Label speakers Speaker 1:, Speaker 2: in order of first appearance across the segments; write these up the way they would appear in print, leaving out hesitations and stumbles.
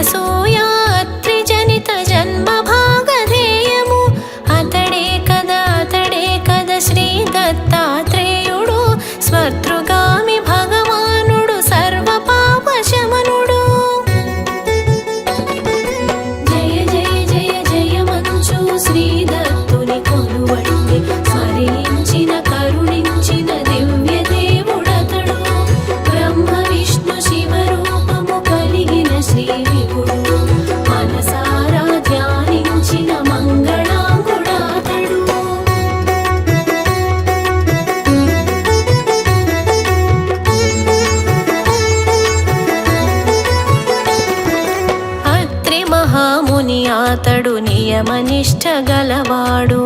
Speaker 1: అనసూయా అత్రిజనిత జన్మ భాగధేయము అతడే కదా శ్రీ దత్తాత్రేయుడు స్వర్తృగామి భగవానుడు సర్వ పాప శమనుడు. జయ జయ జయ జయ మంచు శ్రీ దత్తుని కొలువండి స్మరించిన కరుణించిన దివ్య దేవుడతడు. బ్రహ్మ విష్ణు శివ రూపము కలిగిన శ్రీ విభుడు మనసారా ధ్యానించిన మంగళాంగుడాతడు. అత్రి మహాముని అతడు నియమనిష్ట గలవాడు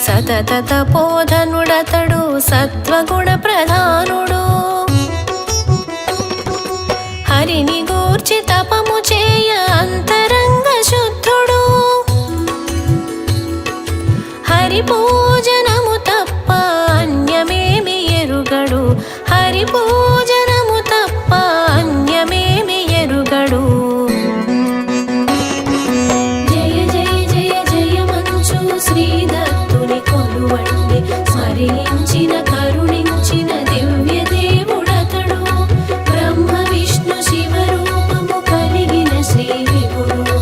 Speaker 1: సతత తపోధనుడతడు సత్వగుణ ప్రధానుడు. హరిని గూర్చి తపము చేయ అంతరంగ శుద్ధుడు. హరి పూజనము తప్ప అన్యమేమి ఎరుగడు. హరి పూజనము తప్ప అన్యమేమి ఎరుగడు. జయ జయ జయ జయ మంచు శ్రీ దత్తుని కొలువండి స్మరించిన కరుణించిన దివ్య దేవుడతడు. బ్రహ్మ విష్ణు శివ రూపము కలిగిన శ్రీ విభుడు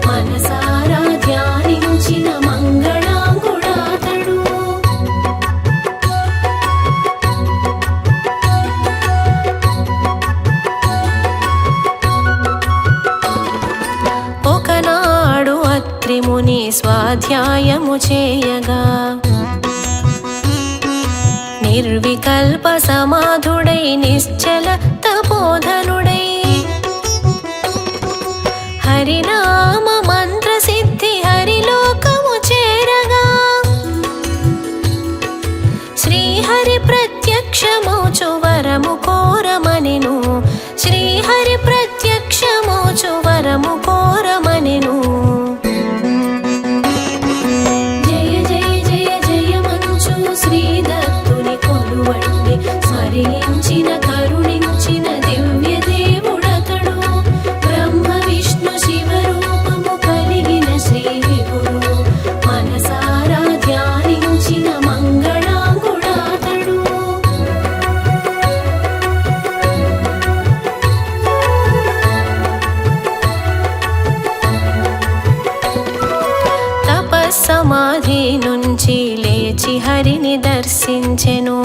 Speaker 1: మనసారా ధ్యానించిన మంగళాంగుడాతడు. ఒకనాడు అత్రిముని స్వాధ్యాయము చేయగా నిర్వికల్ప సమాధుడై నిశ్చల తపోధనుడై హరినామ మంత్ర సిద్ధి హరిలోకము చేరగా శ్రీహరి ప్రత్యక్షమోచు వరము కోరమనెను. శ్రీహరి ప్రత్యక్షమోచు వరము కోరమనెను. జయ జయ జయ జయ మంచు శ్రీ దత్తుని కొలువండి స్మరించిన కరుణించిన దివ్య దేవుడతడు. బ్రహ్మ విష్ణు శివ రూపము కలిగిన శ్రీ విభుడు మనసారా ధ్యానించిన మంగళాంగుడాతడు. తపస్సమాధి నుంచి లేచి హరిని దర్శించెను.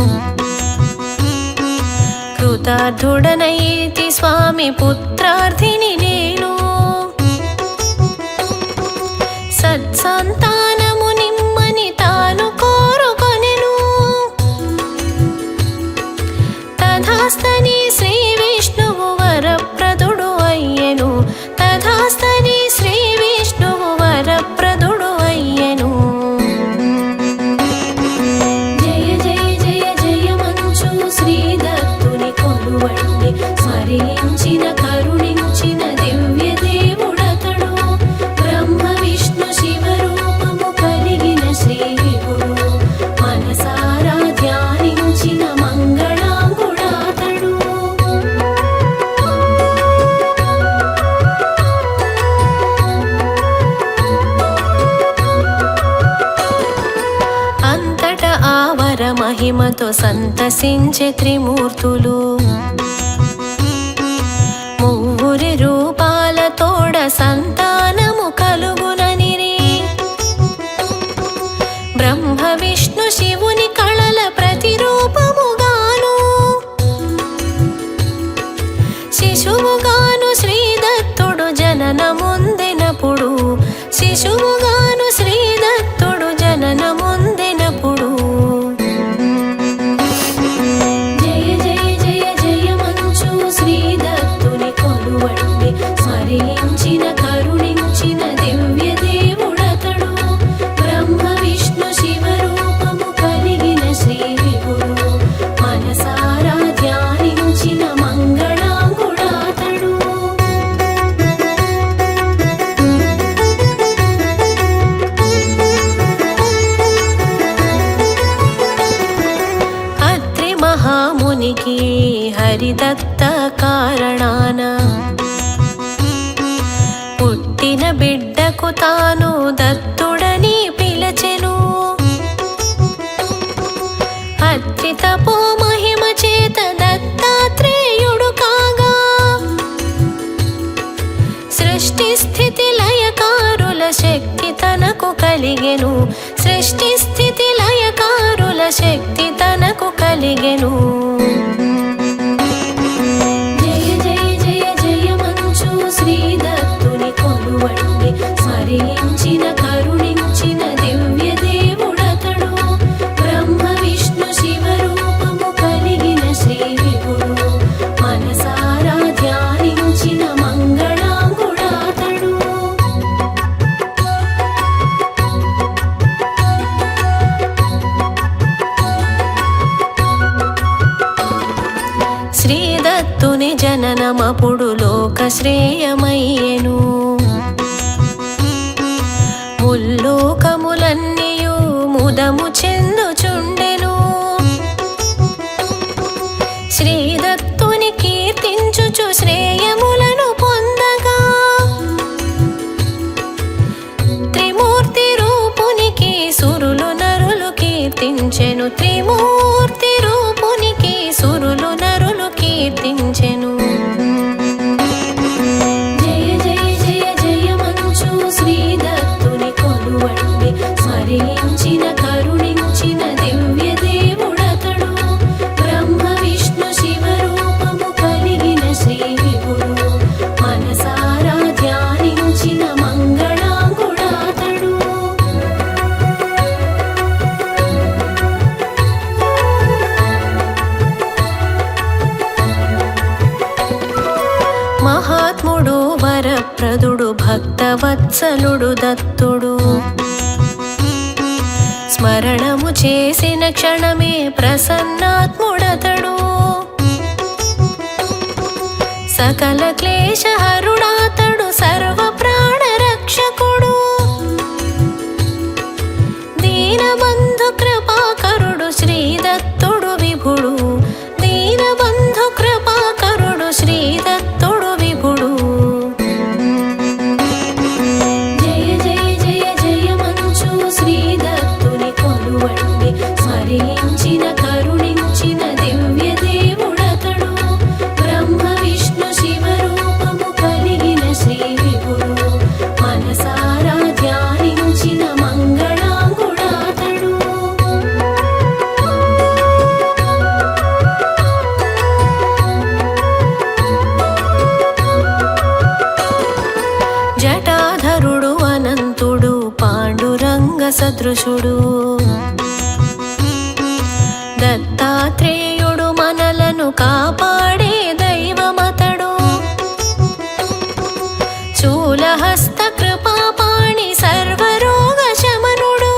Speaker 1: కృతార్థుడనైతి స్వామి పుత్రార్థిని నేను. సత్సంతానము నిమ్మని తాను కోరుకొనెను. తథాస్తని శ్రీ విష్ణువు వరప్రదుడు అయ్యెను. తథాస్తని శ్రీ విష్ణువు వరప్రదుడు అయ్యెను. జయ జయ జయ జయ మంచు శ్రీ దత్తుని కొలువండి స్మరించిన కరుణించిన దివ్య దేవుడతడు. బ్రహ్మ విష్ణు శివ రూపము కలిగిన శ్రీ విభుడు మనసారా ధ్యానించిన మంగళాంగుడాతడు. అంతట ఆవర మహిమతో సంతసించే త్రిమూర్తులు మువ్వురి రూపాలతోడ సంతానము కలుగుననిరి. బ్రహ్మ విష్ణు శివుని కళల ప్రతిరూపముగాను శిశువుగాను శ్రీ దత్తుడు జననముందెనప్పుడు. శిశువుగాను శ్రీ దత్తుడు జననముందెనప్పుడు. జయ జయ జయ జయ మంచు శ్రీ దత్తుని కొలువండి స్మరించిన కరుణించిన దివ్య దేవుడతడు. బ్రహ్మ విష్ణు శివ రూపము కలిగిన శ్రీ విభుడు మనసారా ధ్యానించిన మంగళాంగుడాతడు. హరిదత్త కారణాన పుట్టిన బిడ్డకు తాను దత్తుడని పిలచెను. అత్రి తపో మహిమ చేత దత్తాత్రేయుడు కాగా సృష్టి స్థితి లయకారుల శక్తి తనకు కలిగెను. సృష్టి స్థితి లయకారుల శక్తి తనకు కలిగెను. జయ జయ జయ జయ మంచు శ్రీ దత్తుని కొలువండి. స్మరించిన కరుణించిన దివ్య దేవుడతడు. బ్రహ్మ విష్ణు శివ రూపము కలిగిన శ్రీ విభుడు. మనసారా ధ్యానించిన మంగళాంగుడాతడు. శ్రీ దత్తుని జననమపుడు లోక శ్రేయమయ్యెను. ముల్లోకములన్నీయు ముదము చెందుచుండెను. శ్రీ దత్తుని కీర్తించుచు శ్రేయములను పొందగా త్రిమూర్తి రూపునికి సురులు నరులు కీర్తించెను. త్రిమూర్తి రూపునికి సురులు నరులు కీర్తించెను. జయ జయ జయ జయ మంచు శ్రీ దత్తుని కొలువండి. స్మరించిన కరుణించిన దివ్య దేవుడతడు. బ్రహ్మ విష్ణు శివ రూపము కలిగిన శ్రీ విభుడు. మనసారా ధ్యానించిన మంగళాంగుడాతడు. మహాత్ముడు వరప్రదుడు భక్తవత్సలుడు దత్తుడు. స్మరణము చేసిన క్షణమే ప్రసన్నాత్ముడతడు. సకల క్లేశహరుడాతడు. సర్వ ప్రాణ రక్షకుడు. దీనబంధు కృపాకరుడు శ్రీ దత్తుడు విభుడు. దీనబంధు కృపాకరుడు శ్రీ దత్తుడు విభుడు. జయ జయ జయ జయ మంచు శ్రీ దత్తుని కొలువండి. స్మరించిన కరుణించిన దివ్య దేవుడతడు. బ్రహ్మ విష్ణు శివ రూపము కలిగిన శ్రీ విభుడు. మనసారా ధ్యానించిన మంగళాంగుడాతడు. జటాధరుడు అనంతుడు పాండురంగ సదృశుడు. దత్తాత్రేయుడు మనలను కాపాడే దైవమతడు. శూలహస్త కృపాపాణి సర్వరోగ శమనుడు.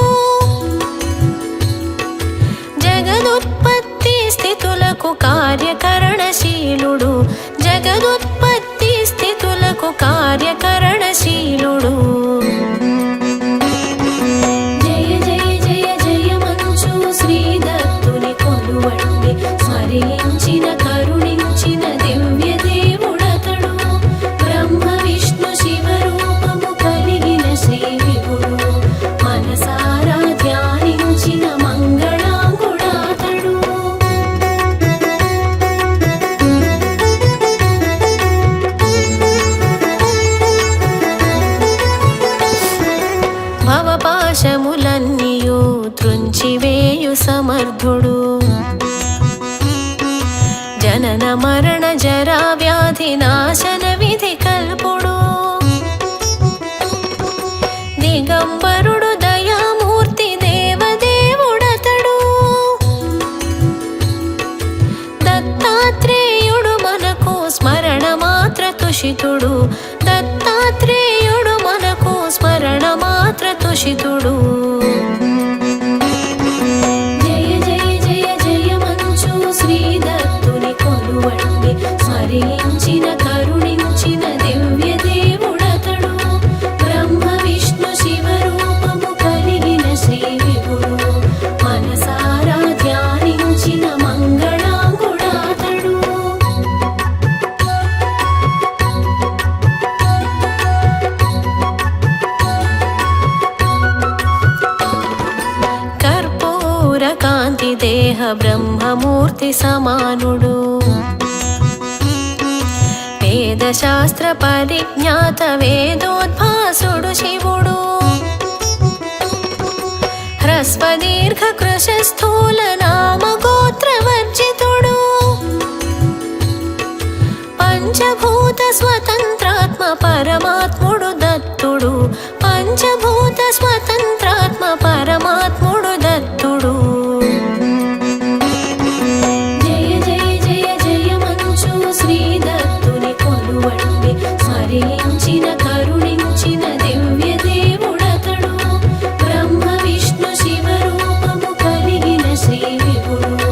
Speaker 1: జగదుత్పత్తి స్థితులకు కార్యకరణశీలుడు. జగదుత్పత్తి స్థితులకు కార్యకరణశీలుడు. జయ జయ జయ జయ మంచు శ్రీ దత్తుని కొలువండి. స్మరించిన కరుణించిన దివ్య దేవుడతడు. బ్రహ్మ విష్ణు శివ రూపము కలిగిన శ్రీ విభుడు. మనసారా ధ్యానించిన మంగళాంగుడాతడు. భవపాశములన్నీయు త్రుంచివేయు సమర్థుడు. జనన మరణ జరా వ్యాధి నాశన విధి కల్పుడు. దిగంబరుడు దయామూర్తి దేవదేవుడతడు. దత్తాత్రేయుడు మనకు స్మరణ మాత్ర తుషితుడు. దత్తాత్రేయుడు మనకు స్మరణ మాత్ర తుషితుడు. జయ జయ జయ జయ మంచు శ్రీ దత్తుని కొలువండి. స్మరించిన కరుణించిన దివ్య దేవుడతడు. బ్రహ్మ విష్ణు శివ రూపము కలిగిన శ్రీ విభుడు. మనసారా ధ్యానించిన మంగళాంగుడాతడు. బ్రహ్మమూర్తి సమానుడు వేదశాస్త్ర పరిజ్ఞాత వేదోద్భాసుడు శివుడు హ్రస్వదీర్ఘ కృశ స్థూల నామ గోత్రవర్జితుడు పంచభూత స్వతంత్రాత్మ పరమాత్ముడు దత్తుడు పంచభూత స్వతంత్రాత్మ పరమాత్ముడు దత్తుడు జయ జయ జయ జయ మంచు శ్రీ దత్తుని కొలువండి స్మరించిన కరుణించిన దివ్య దేవుడతడు బ్రహ్మ విష్ణు శివ రూపము కలిగిన శ్రీ విభుడు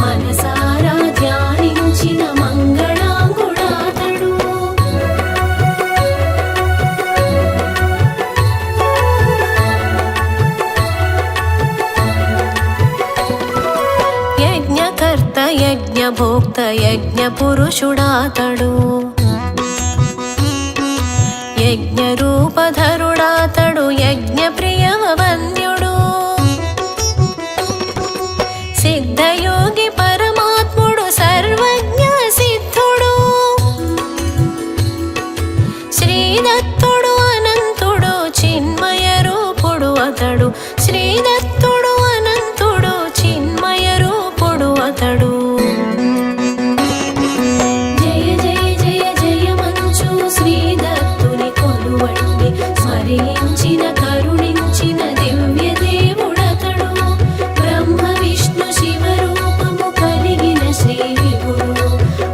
Speaker 1: మనసారా ధ్యానించిన మంగళాంగుడాతడు యజ్ఞకర్త యజ్ఞభోక్త యజ్ఞ పురుషుడాతడు యజ్ఞ రూపధరుడాతడు యజ్ఞ ప్రియవ వంద్యుడు సిద్ధయోగి పరమాత్ముడు సర్వజ్ఞ సిద్ధుడు శ్రీదత్తుడు అనంతుడు చిన్మయ రూపుడు అతడు శ్రీదత్తుడు అనంతుడు చిన్మయ రూపుడు అతడు జయ జయ జయ జయ మంచు శ్రీ దత్తుని కొలువండి స్మరించిన కరుణించిన దివ్య దేవుడతడు బ్రహ్మ విష్ణు శివ రూపము కలిగిన శ్రీ విభుడు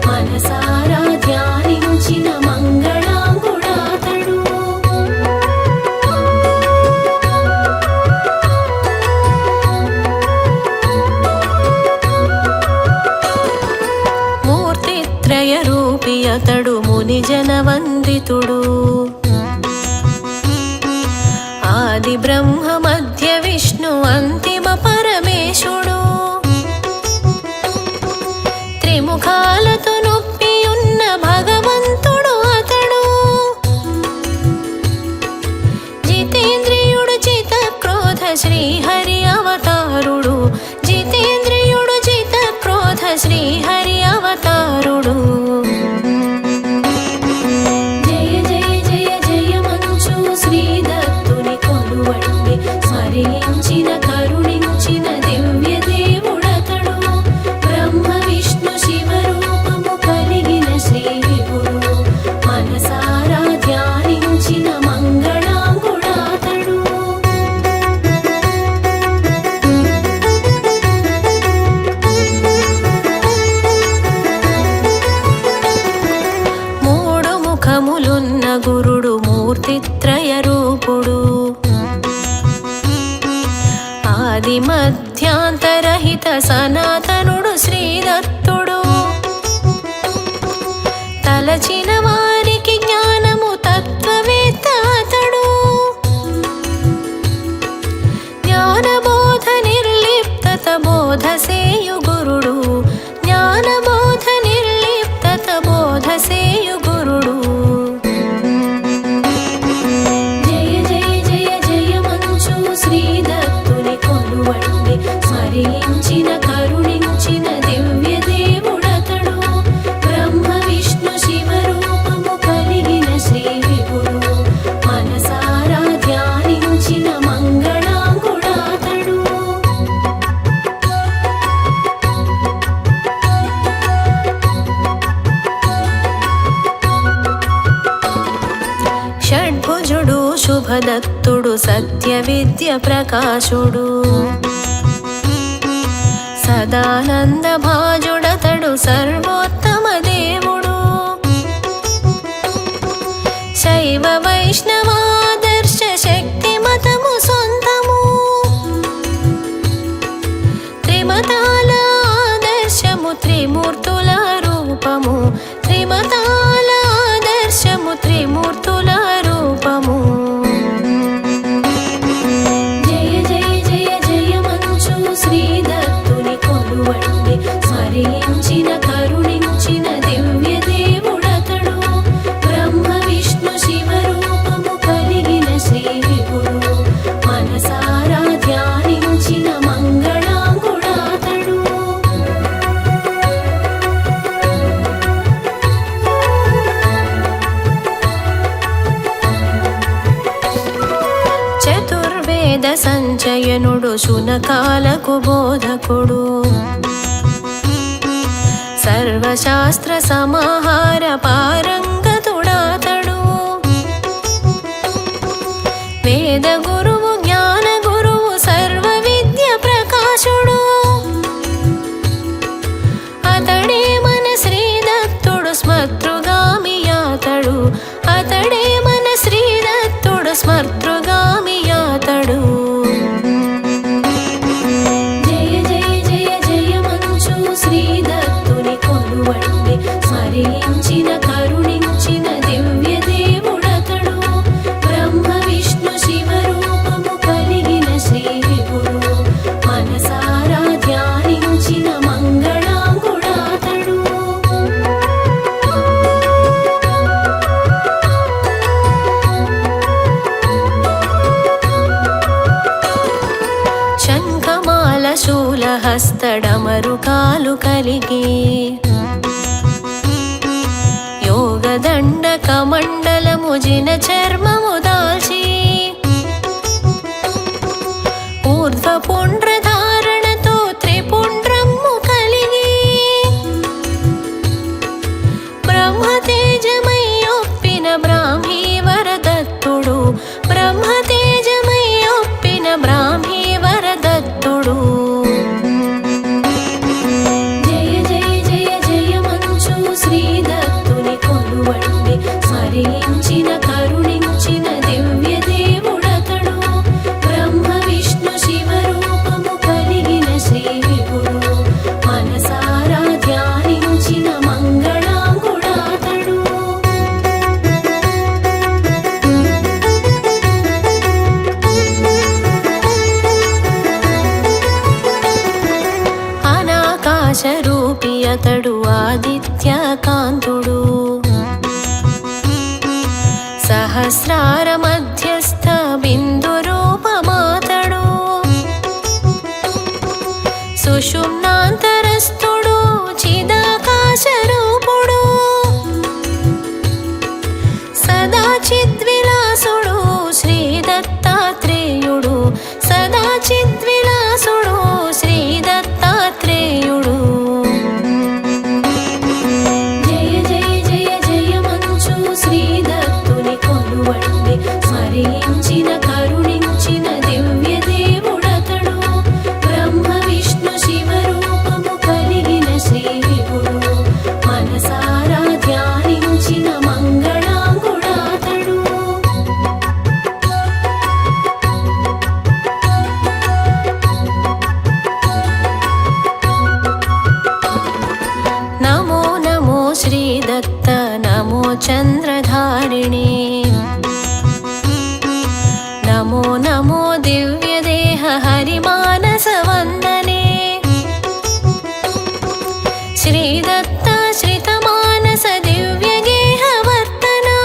Speaker 1: మనసారా ధ్యానించిన మంగళాంగుడాతడు మూర్తిత్రయ రూపి అతడు మునిజన వందితుడు ఆది బ్రహ్మ మధ్య విష్ణు అంతిమ పరమేశుడు త్రిముఖాలతో నొప్పియున్న భగవంతుడు అతడు జితేంద్రియుడు చిత క్రోధ శ్రీహరి అవతారుడు జితేంద్రియుడు చిత క్రోధ శ్రీహరి అవతారుడు జయ జయ జయ జయ మంచు శ్రీ దత్తుని కొలువండి స్మరించిన కరుణించిన దివ్య దేవుడతడు బ్రహ్మ విష్ణు శివ రూపము కలిగిన శ్రీ విభుడు మనసారా ధ్యానించిన మంగళాంగుడాతడు మూడు ముఖములున్న గురుడు మూర్తిత్రయ రూపుడు ఆది మధ్యాంతరహిత సనాతనుడు శ్రీదత్తుడు తలచిన వారికి జ్ఞానము తత్వవేత్త అతడు జ్ఞానబోధ నిర్లిప్తత బోధ సేయు గురుడు జ్ఞానబోధ నిర్లిప్తత బోధ సేయు గురుడు జయ జయ జయ జయ మంచు శ్రీ దత్తుని కొలువండి స్మరించిన కరుణించిన దివ్య దేవుడతడు బ్రహ్మ విష్ణు శివ రూపము కలిగిన శ్రీ విభుడు మనసారా ధ్యానించిన మంగళాంగుడాతడు షడ్భుజుడు శుభదత్తుడు సత్య విద్య ప్రకాశుడు సదానంద భాజుడతడు సర్వోత్తమ దేవుడు శైవ వైష్ణవాదర్శ శక్తి మతము సొంతము త్రిమతాల ఆదర్శము త్రిమూర్తుల రూపము త్రిమతాల ఆదర్శము త్రిమూర్తుల రూపము జయ జయ జయ జయ మంచు శ్రీ దత్తుని కొలువండి స్మరించిన కరుణించిన సంచయనుడు శునకాలకు బోధకుడు సర్వశాస్త్ర సమాహార పారంగతుడాతడు వేద గురువు జ్ఞాన గురువు సర్వ విద్య ప్రకాశుడు అతడే మన శ్రీదత్తుడు స్మర్తృగామియాతడు అతడే మన శ్రీదత్తుడు స్మర్తృగామియాతడు జయ జయ జయ జయ మంచు శ్రీదత్తుని కొలువండి స్మరించిన కరుణించిన దివ్య దేవుడతడు బ్రహ్మ విష్ణు శివ రూపము కలిగిన శ్రీ విభుడు మనసారా ధ్యానించిన మంగళాంగుడాతడు శంఖమాల శూలహస్తడమరుకాలు కలిగి యోగదండ కమండలము జిన చర్మము దాల్చి ఊర్ధ్వపుండ్ర ధారణతో త్రిపుండ్రము కలిగి బ్రహ్మతేజమయ్యొప్పిన బ్రాహ్మీ వరదత్తుడు బ్రహ్మతేజమయ్యొప్పిన బ్రాహ్మీ వరదత్తుడు జయ జయ జయ జయ మంచు శ్రీదత్తుని కొలువండి స్మరించిన కరుణించిన దివ్య దేవుడతడు బ్రహ్మ విష్ణు శివ రూపము కలిగిన శ్రీ విభుడు మనసారా ధ్యానించిన మంగళాంగుడాతడు అనాకాశ రూపి అతడు ఆదిత్య కాంతుడు సహస్రార మధ్యస్థ బిందు రూపమాతడు సుషుమ్నాంతరస్థుడు చిదాకాశ రూపుడు సదా చిద్విలాసుడు శ్రీ దత్తాత్రేయుడు సదా చిద్విలాసుడు శ్రీ దత్తాత్రేయుడు జయ జయ జయ జయ మంచు శ్రీదత్తుని కొలువండి స్మరించిన కరుణించిన దివ్య దేవుడతడు బ్రహ్మ విష్ణు శివ రూపము కలిగిన శ్రీ విభుడు మనసారా ధ్యానించిన మంగళాంగుడాతడు నమో నమో శ్రీదత్త నమో చంద్రధారిణి నమో నమో దివ్యదేహ హరిమానస వందనే శ్రీదత్త శ్రితమానస దివ్యగేహ వర్తనా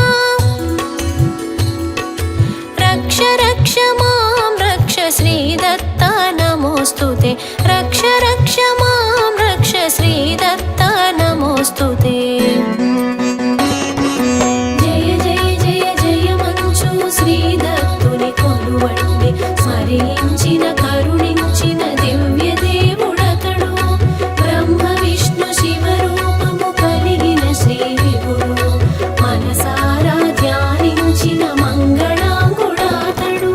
Speaker 1: రక్ష రక్ష మాం రక్ష శ్రీదత్త నమోస్తుతే రక్ష రక్ష మాం రక్ష శ్రీదత్త నమోస్తుతే జయ జయ జయ జయ మంచు శ్రీదత్తుని కొలువండి స్మరించిన కరుణించిన దివ్య దేవుడతడు బ్రహ్మ విష్ణు శివ రూపము కలిగిన శ్రీ విభుడు మనసారా ధ్యానించిన మంగళాంగుడాతడు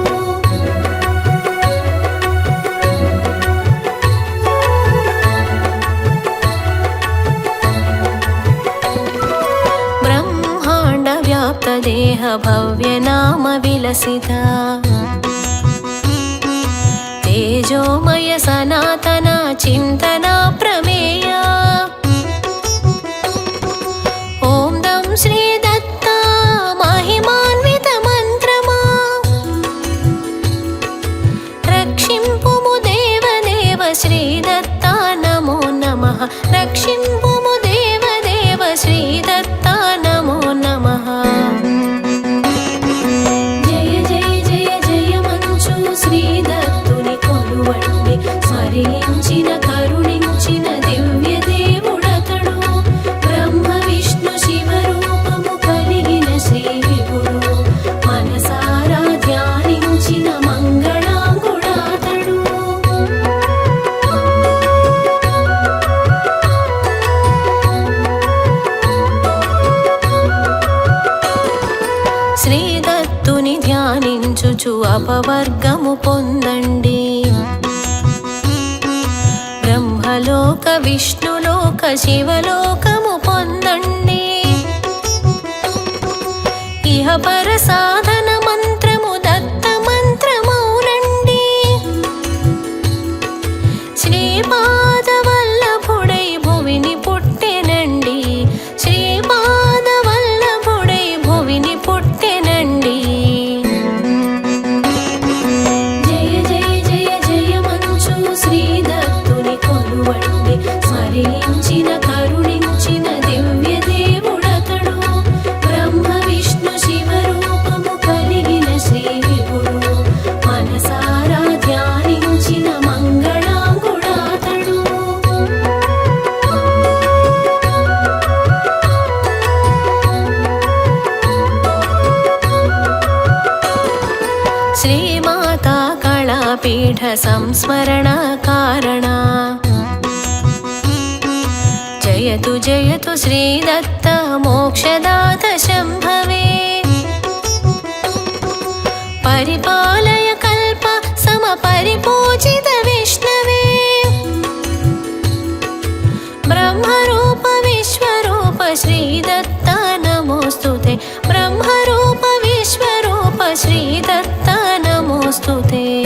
Speaker 1: బ్రహ్మాండ వ్యాప్త దేహ భవ్య నామ విలసిత తేజోమయ సనాతన చింతన ప్రమేయ ఓం దం శ్రీ దత్త మహిమాన్విత మంత్రమా రక్షింపుము దేవదేవ శ్రీ దత్త నమో నమః రక్షింపుము దేవదేవ శ్రీ దత్త నమో నమః జయ జయ జయ జయ మంచు శ్రీదత్తుని కొలువండి స్మరించిన కరుణించిన దివ్య మోక్షమిచ్చు అపవర్గము పొందండి. బ్రహ్మలోక విష్ణులోక శివలోకము పొందండి. ఇహ పర సాధన మంత్రము దత్త మంత్రమౌనండి. శ్రీపాద వల్లభుడై భువిని పుట్టెనండి. శ్రీపాద వల్లభుడై భువిని పుట్టెనండి. జయ జయ జయ జయ మంచు శ్రీ దత్తుని కొలువండి. స్మరించిన కరుణించిన దివ్య దేవుడతడు. బ్రహ్మ విష్ణు శివ రూపము కలిగిన శ్రీ విభుడు. మనసారా ధ్యానించిన మంగళాంగుడాతడు. శ్రీమాతా కళాపీఠ సంస్మరణ కారణ. జయతు జయతు శ్రీదత్త మోక్షదాత శంభవే. పరిపాలయ కల్ప సమ పరిపూజిత విష్ణవే. బ్రహ్మరూప విశ్వరూప శ్రీదత్త నమోస్తుతే. బ్రహ్మరూప విశ్వరూప శ్రీదత్త నమోస్తుతే.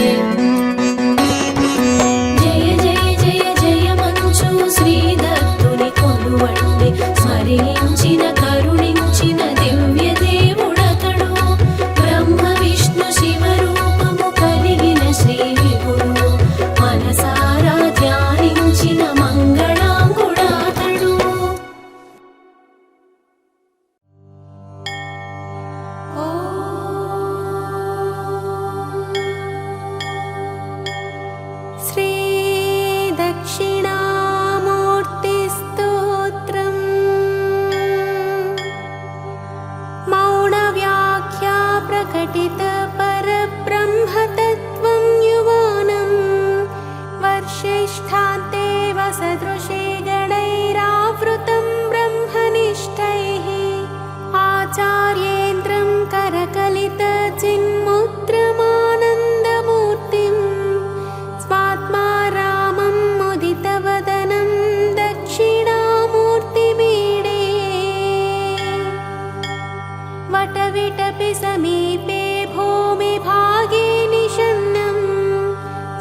Speaker 1: జయ జయ జయ జయ మంచు శ్రీ దత్తుని కొలువండి. స్మరించిన కరుణించిన దివ్య దేవుడతడు. బ్రహ్మ విష్ణు శివ రూపము కలిగిన శ్రీ విభుడు. మనసారా ధ్యానించిన మంగళాంగుడాతడు. శ్రీ దక్షిణామూర్తి స్తోత్రం. మౌన వ్యాఖ్యా ప్రకటిత పరబ్రహ్మతత్వం యువానం. వర్షిష్ఠాంతే వసదృశే గణైరావృతం బ్రహ్మనిష్టైః. ఆచార్యేంద్రం కరకలిత చిన్ముద్రమానందమూర్తిం. స్వాత్మా రామం ముదితవదనం దక్షిణామూర్తిమీడే. వటవిటపి సమీపే భూమిభాగే నిషన్నం.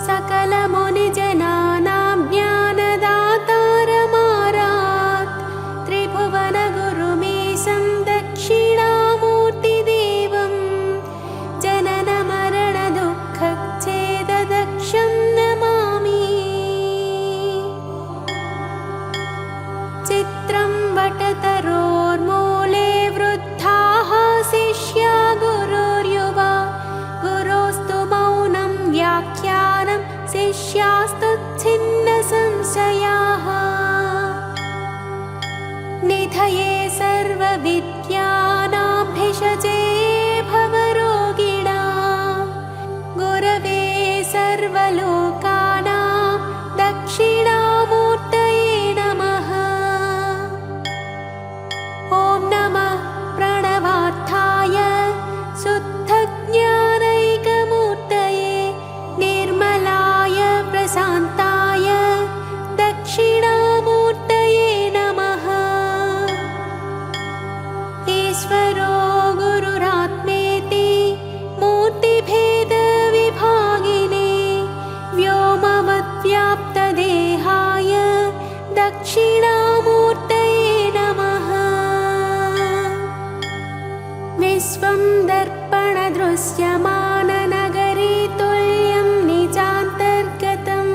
Speaker 1: सकलमुनिजनानां ज्ञानदातारमारात्. त्रिभुवनगुरुमीशं दक्षिणामूर्तिदेवं. जननमरणदुःखच्छेददक्षं नमामि. चित्रं वटतरोर्मूले वृद्धाः शिष्या गुरुर्युवा. गुरोस्तु मौनं व्याख्यानं शिष्यास्तु छिन्नसंशयाः. निधये सर्वविद्यानां भिषजे भवरोगिणा. गुरवे सर्वलोकानां दक्षिणामूर्तये नमः. ॐ नमः प्रणवार्थाय शुद्धज्ञानैकमूर्तये. निर्मलाय प्रशान्ताय दक्षिणामूर्तये नमः. ईश्वरो गुरुरात्मेति मूर्तिभेदविभागिने. व्योमवद्व्याप्तदेहाय दक्षिणामूर्तये नमः. विश्वं दर्पणदृश्यमाननगरी तुल्यं निजान्तर्गतम्.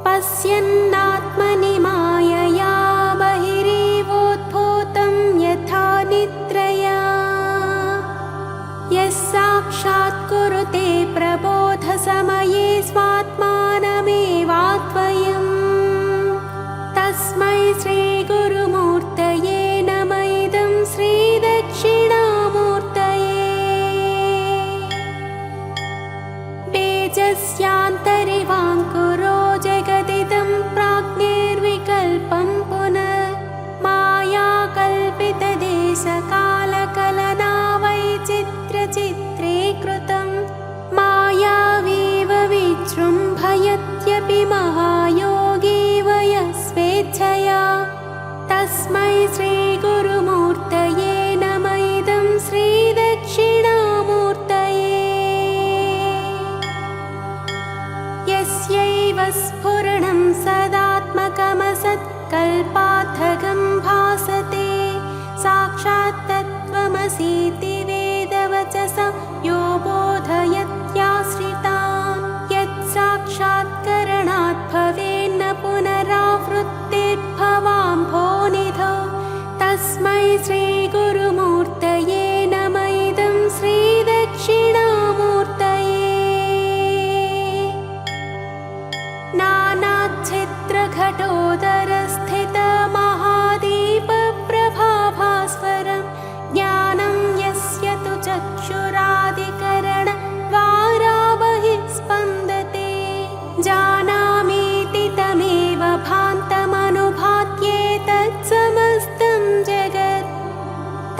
Speaker 1: पश्यन्नात्मनि मायया बहिरिवोद्भूतं यथा निद्रया. यः साक्षात् कुरुते प्रबोधसमये स्वात्मानमेवाद्वयम्. तस्मै श्रीगुरुमूर्तये नम इदं श्रीदक्षिणामूर्तये. बेजस्यान्तरिवाङ्कुरो जगदिदं प्राज्ञैर्विकल्पं पुनः. मायाकल्पितदेशकालकलना वैचित्र्यचित्रे तस्मै श्रीगुरुमूर्तये नम इदं श्रीदक्षिणामूर्तये यस्यैव स्फुरणं सदात्मकमसत्कल्पार्थगं भासते साक्षात् तत्त्वमसीति वेदवचसा यो बोधयत्याश्रितान् यत्साक्षात्करणात् भवेन्न पुनरावृत्तिर्भवाम्भोनिधौ तस्मै श्रीगुरुमूर्तये नम इदं श्रीदक्षिणामूर्तये नानाच्छिद्रघटोदरस्थितमहादीपप्रभाभास्वरं ज्ञानं यस्य तु चक्षुरादिकरणद्वारा बहिः स्पन्दते जानामीति तमेव भान्तमनुभात्येतत्समस्तं जगत्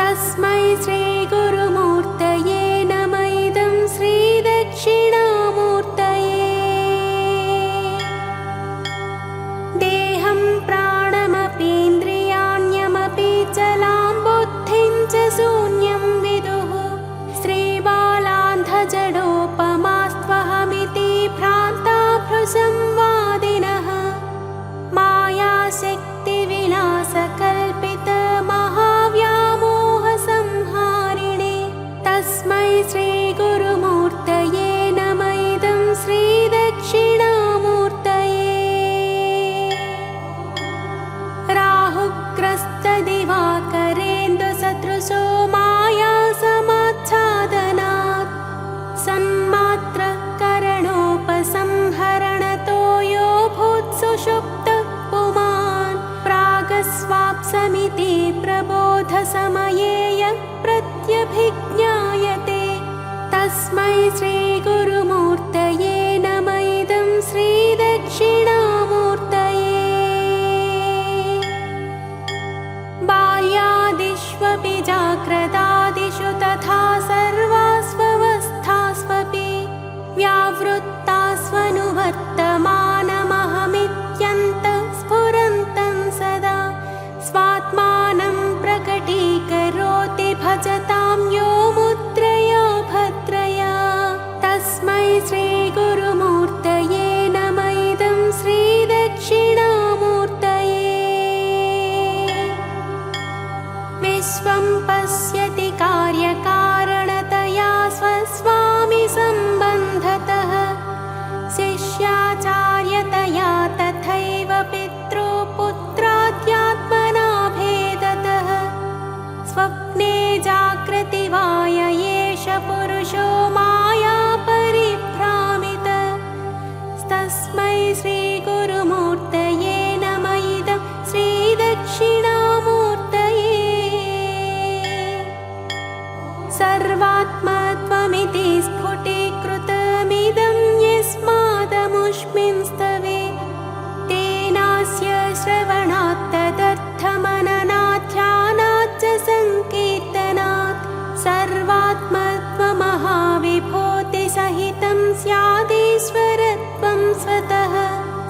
Speaker 1: तस्मै श्रीगुरुमूर्तये नम इदं श्रीदक्षिणामूर्तये देहं प्राणमपीन्द्रियाण्यमपि चलां बुद्धिं च शून्यं विदुः श्रीबालान्धजडोपमास्त्वहमिति भ्रान्ता भ्रसंवादिनः मायाशक्तिविलासकल्पितमहाव्यामोहसंहारिणे तस्मै श्रीगुरुमूर्तये नम इदं श्रीदक्षिणामूर्तये राहुग्रस्तदिवाकरेन्दुसदृशो मायासमाच्छादनात् सन्मात्रकरणोपसंहरणतो यो भूत्सुषुप्तः पुमान् प्रागस्वाप्समिति प्रबोधसमये यः प्रत्यभिज्ञायते तस्मै श्रीगुरुमूर्तये नम इदं श्रीदक्षिणामूर्तये बाल्यादिष्वपि जाग्रदादिषु तथा सर्वास्वस्थास्वपि व्यावृत्तास्वनुवर्तमानमहमित्यन्तः स्फुरन्तं सदा स्वात्मानं प्रकटीकरोति भजतां यो मुद्रया भद्रया तस्मै श्रीगुरुमूर्तये नम इदं श्रीदक्षिणामूर्तये विश्वं पश्यति कार्यकारणतया स्वस्वामि सम्बन्धतः शिष्याचार्यतया तथैव पितृपुत्राद्यात्मना भेदतः स्वप्ने जाग्रति वा य एष पुरुषो माया परिभ्रामितः तस्मै श्रीगुरुमूर्तये नम इदं श्रीदक्षिणामूर्तये सर्वात्मत्वमिति स्फुटीकृतमिदं यस्मादमुष्मिन् स्तवे तेनास्य श्रवणात् तदर्थमननात् ध्यानात् च सङ्कीर्तनात् सर्वात्मत्वमहाविभूतिसहितं स्यादीश्वरत्वं स्वतः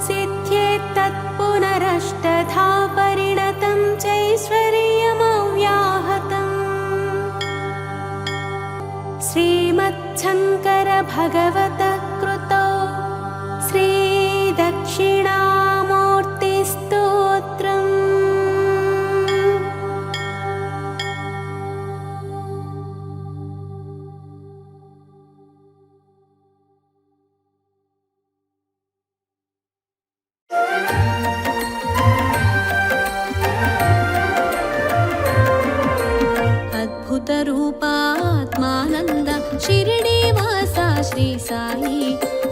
Speaker 1: सिद्ध्येत्तत्पुनरष्टधा परिणतं चैश्वर्यमव्याहतम् श्रीमच्छङ्करभगवतः कृतौ श्रीदक्षिणामूर्तिस्तोत्रम्
Speaker 2: अद्भुतरूपात्मानन्द शिरडीवासा श्री साई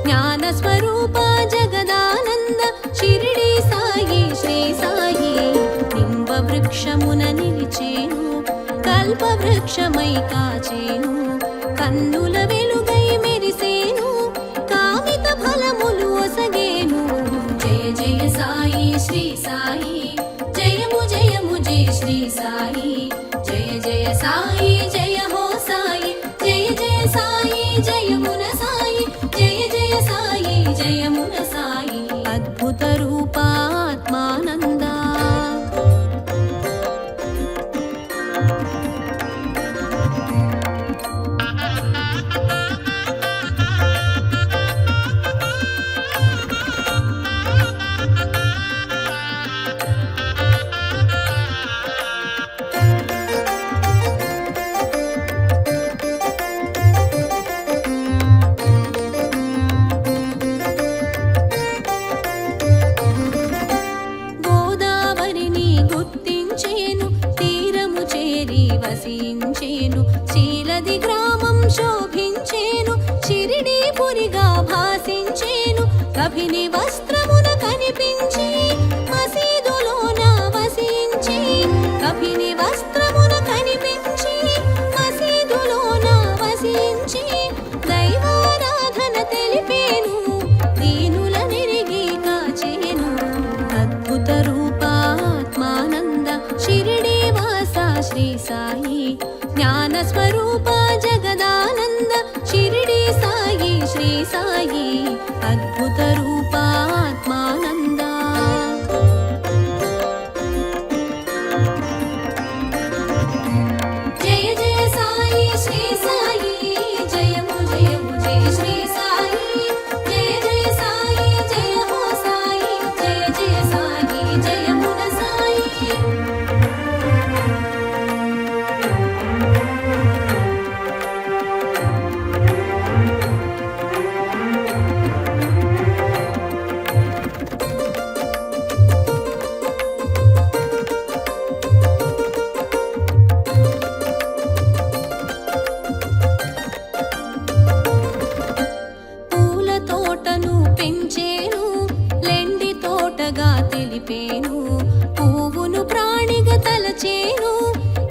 Speaker 2: ज्ञानस्वरूपा जगदानन्द शिरडी साई श्री साई निम्बवृक्षमुन निलिचेनु कल्पवृक्षमै काचेनु कन्नुल वेलुगै मेरिसेनु कामित फलमुलु ఒసగేను जय जय साई श्री साई जयमु जयमु जय श्री साई जय जय साई जय हो साई जय जय साई जय मुन साई जय जय साई जय मुन साई अद्भुत रूपात्मानंदा వసించేను శీలది గ్రామం శోభించేను షిరిడీపురిగా భాసించేను కభిని వస్త్రమున కనిపించి మసీదులోన వసించి కభిని వస్త్రమున కనిపించి మసీదులోన వసించి దైవారాధన తెలిపేను దీనుల నిరిగి కాచేను అద్భుత రూపాత్మానంద షిరిడీ వాస శ్రీ సాయి జ్ఞాన స్వరూప జగదానంద షిరిడీ సాయి శ్రీ సాయి అద్భుత రూపాత్మానంద జయ జయ సాయి శ్రీ సాయి జయము జయము జయ శ్రీ సాయి జయ జయ సాయి జయ హో సాయి జయ జయ సాయి జయమున సాయి పూల తోటను పెంచేను లెండి తోటగా తెలిపేను పువ్వును ప్రాణిగా తలచేను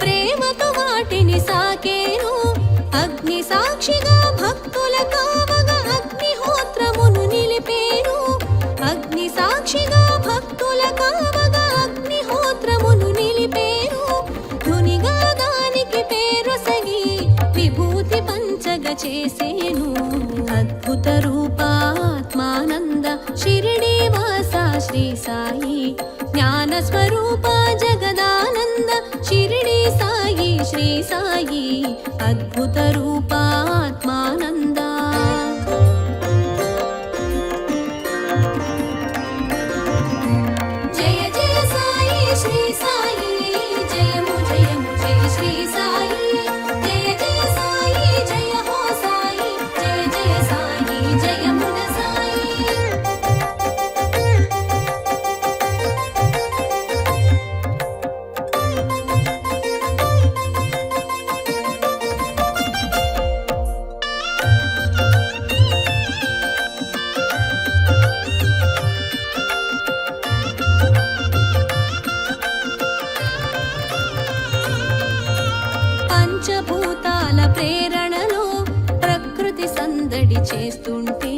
Speaker 2: ప్రేమతో వాటిని సాకేను అగ్ని సాక్షిగా భక్తుల కావగా అగ్నిహోత్రమును నిలిపేను అగ్ని సాక్షిగా భక్తుల కావగా అగ్నిహోత్రమును నిలిపేను ధునిగా దానికి పేరు సగి విభూతి పంచగ చేసేను అద్భుత రూపాత్మానంద షిరిడీ వాస శ్రీ సాయి జ్ఞాన స్వరూప జగదానంద షిరిడీ సాయి శ్రీ సాయి అద్భుత రూపాత్మానంద జయ జయ సాయి శ్రీ సాయి జయము జయము జయ శ్రీ సాయి జయ జయ సాయి జయ హో సాయి జయ జయ సాయి జయమున సాయి పంచభూతాల ప్రేరణలో ప్రకృతి సందడి చేస్తుంటే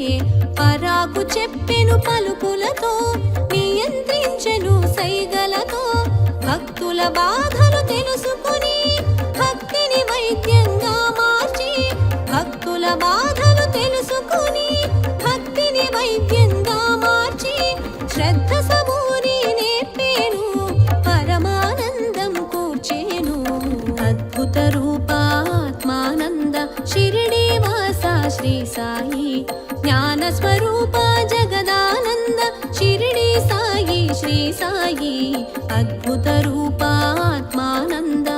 Speaker 2: పరాకు చెప్పెను పలుకులతో నియంత్రించెను సైగలతో భక్తుల బాధలు తెలుసుకుని భక్తిని వైద్యంగా మార్చి భక్తుల బాధలు తెలుసుకుని భక్తిని వైద్యంగా మార్చి శ్రద్ధ సమూరి నేర్పేను పరమానందం కూర్చేను అద్భుత రూపాత్మానంద షిరిడీ వాస శ్రీ సాయి జ్ఞాన స్వరూప జగదానంద షిరిడీ సాయి శ్రీ సాయి అద్భుత రూపాత్మానంద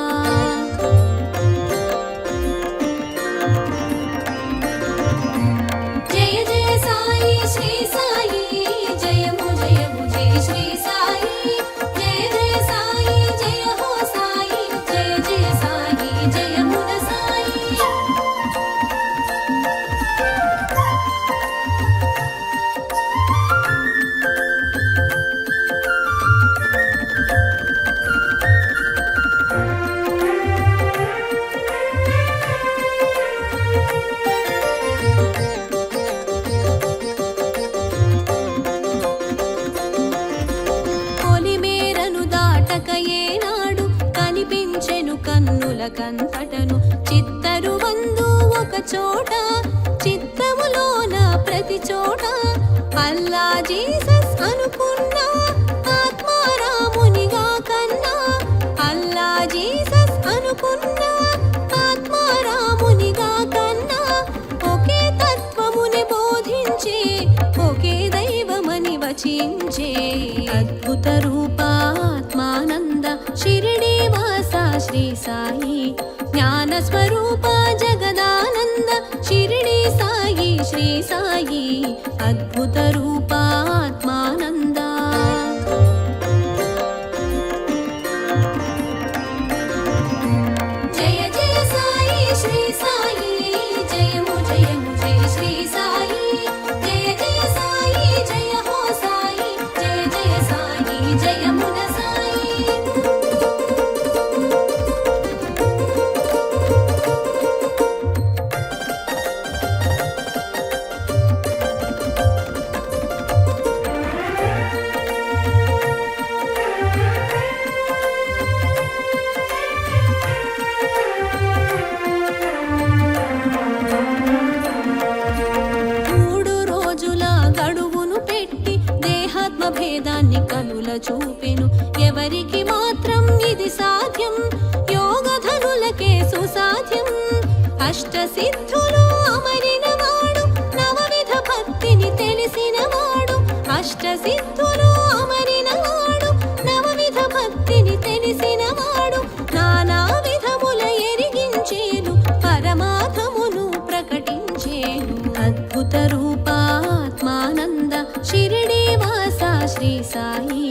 Speaker 2: జయ జయ సాయి శ్రీ సాయి జయము జయము జయ శ్రీ సాయి జయ జయ సాయి జయ హో సాయి జయ జయ సాయి జయమున సాయి పొలిమేరను దాటక ఏనాడు కనిపించెను కన్నుల కంతటను చిత్తరు వందు ఒక చోట చిత్తములోన ప్రతి చోట అల్లా జీసస్ అనుకున్నా ఆత్మారామునిగా కన్నా అల్లా జీసస్ అనుకున్నా ఆత్మారామునిగా కన్నా ఒకే తత్వముని బోధించే ఒకే దైవమని వచించే అద్భుత రూపాత్మానంద షిరిడీ వాస శ్రీ సాయి జ్ఞాన స్వరూప జగదానంద షిరిడీ సాయి శ్రీ సాయి అద్భుత రూపాత్మానంద జయ చూపెను. ఎవరికి మాత్రం ఇది సాధ్యం? యోగధనులకే సుసాధ్యం. అష్టసిద్ధులు అమరినవాడు, నవవిధ భక్తిని తెలిసినవాడు. అష్టసిద్ధులు అమరినవాడు, నవవిధ భక్తిని తెలిసినవాడు. నానా విధముల ఎరిగించేను, పరమార్థమును ప్రకటించేను. అద్భుత రూపాత్మానంద షిరిడి వాస శ్రీ సాయి.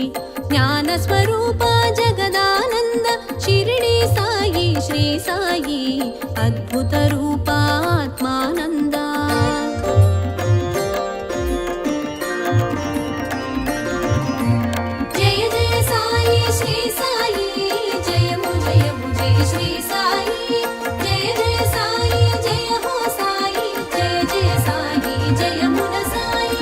Speaker 2: జ్ఞాన స్వరూప జగదానంద షిరిడి సాయి శ్రీ సాయి. అద్భుత రూపాత్మానంద. జయ జయ సాయి శ్రీ సాయి, జయము జయము జయ శ్రీ సాయి. జయ జయ సాయి జయ హో సాయి, జయ జయ సాయి జయమున సాయి.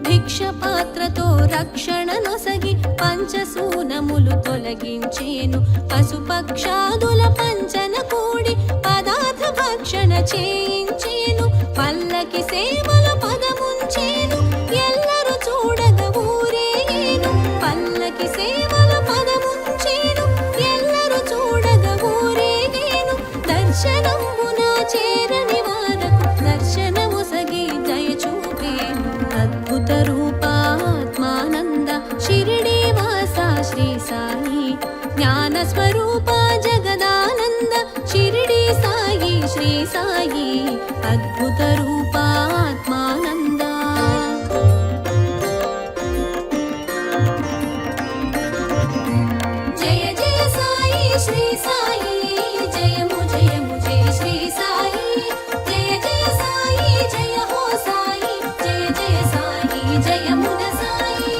Speaker 2: భిక్షపాత్రతో రక్షణ నొసగి పంచసూనములు తొలగించేను. పశుపక్షాదుల పంచన కూడి పదార్థ భక్షణ చేయించేను. పల్లకి సేవల పదముంచేను, ఎల్లరు చూడగ ఊరేగేను. పల్లకి సేవల పదముంచేను, ఎల్లరు చూడగ ఊరేగేను. దర్శనమున చేరని వారకు దర్శనముసగి దయ చూపేను. అద్భుత రూపాత్మానంద షిరిడి వాస శ్రీ సాయి. జ్ఞాన స్వరూప జగదానంద షిరిడి సాయి శ్రీ సాయి. అద్భుత రూపాత్మానంద. జయ జయ సాయి శ్రీ సాయి, జయము జయము జయ శ్రీ సాయి. జయ జయ సాయి జయ హో సాయి, జయ జయ సాయి జయమున సాయి.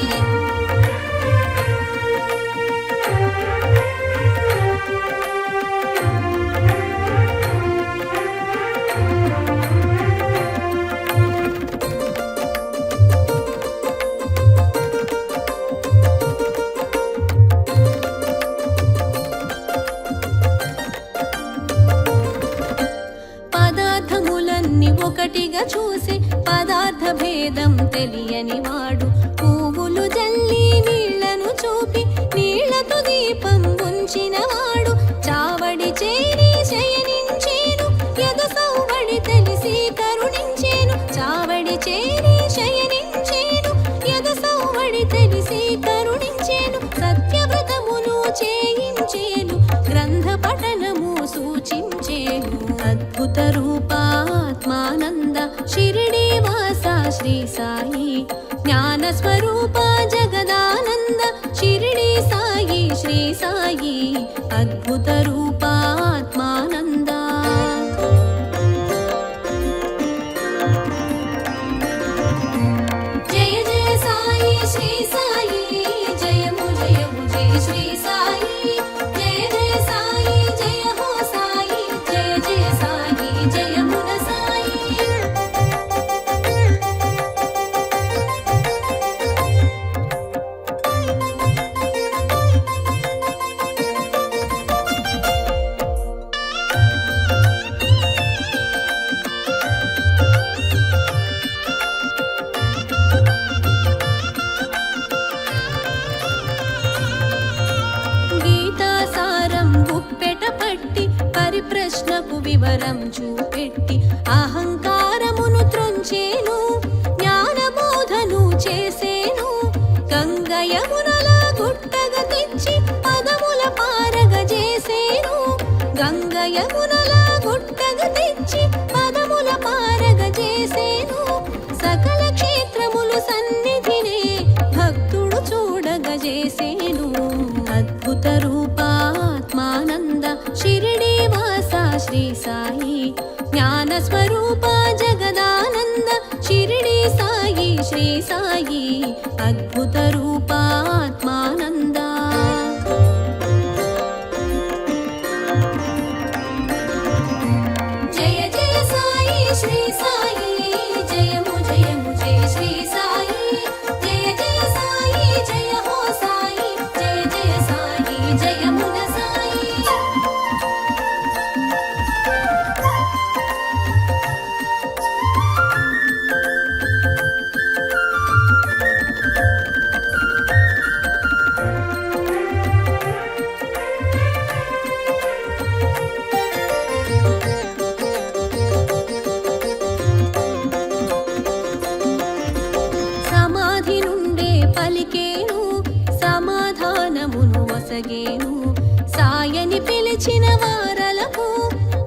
Speaker 2: పదార్థములన్నీ ఒకటిగా చూసి పదార్థ భేదం తెలియని వాడు. పువ్వులు జల్లి నీళ్లను చూపి నీళ్లతో దీపం ఉంచినవాడు. చావడి చేరి శయనించేను, యదు సౌవడి తెలిసి కరుణించేను. చావడి చేరి శయనించేను, యదు సౌవడి తెలిసి కరుణించేను. సత్యవ్రతమును చేయించేను, గ్రంథ పఠనము సూచించేను. అద్భుత రూపాత్మానంద షిరిడి వాస శ్రీ సాయి. జ్ఞాన స్వరూప జగదానంద షిరిడి సాయి శ్రీ సాయి. అద్భుత రూపాత్మానంద. జయ జయ సాయి శ్రీ సాయి, జయము జయము జయ శ్రీ సాయి. జయ జయ సాయి జయ హో సాయి, జయ జయ సాయి జయమున సాయి. గీతాసారం గుప్పెట పట్టి పరిప్రశ్నకు వివరం చూపెట్టి అహంకారమును త్రొంచేను. జ్ఞానబోధను చేసేను. గంగయమునల గుట్టగ తెచ్చి పదముల పారగ చేసేను. గంగయమునల గుట్టగ తెచ్చి పదముల పారగ చేసేను. సకల క్షేత్రములు సన్నిధినే భక్తుడు చూడగ చేసేను. అద్భుత రూపాత్మానంద షిరిడి వాస శ్రీ సాయి. జ్ఞాన స్వరూప జగదానంద షిరిడి సాయి శ్రీ సాయి. అద్భుత రూపాత్మానంద. జయ జయ పలికేను సమాధానమును వసగేను సాయని పిలిచిన వారలకు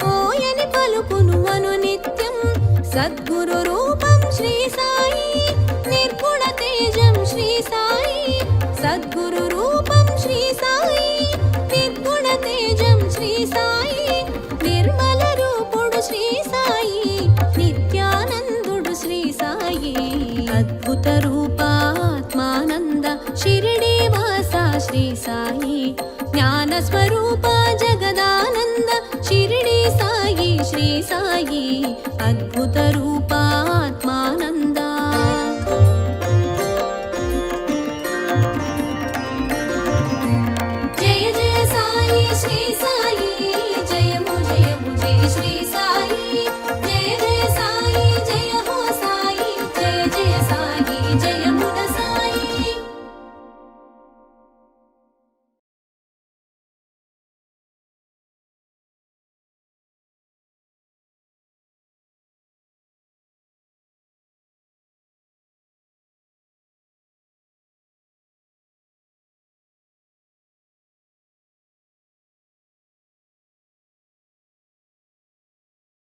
Speaker 2: ఓయని పలుకును అనునిత్యం సద్గురు రూపం శ్రీ సాయి నిర్గుణ తేజం శ్రీ సాయి సద్గురు రూపం శ్రీ సాయి నిర్గుణ తేజం శ్రీ సాయి నిర్మల రూపుడు శ్రీ సాయి నిత్యానందుడు శ్రీ సాయి అద్భుత రూపాత్మానంద షిరిడి వాస శ్రీ సాయి జ్ఞాన స్వరూప జగదానంద షిరిడి సాయి శ్రీ సాయి అద్భుత రూపా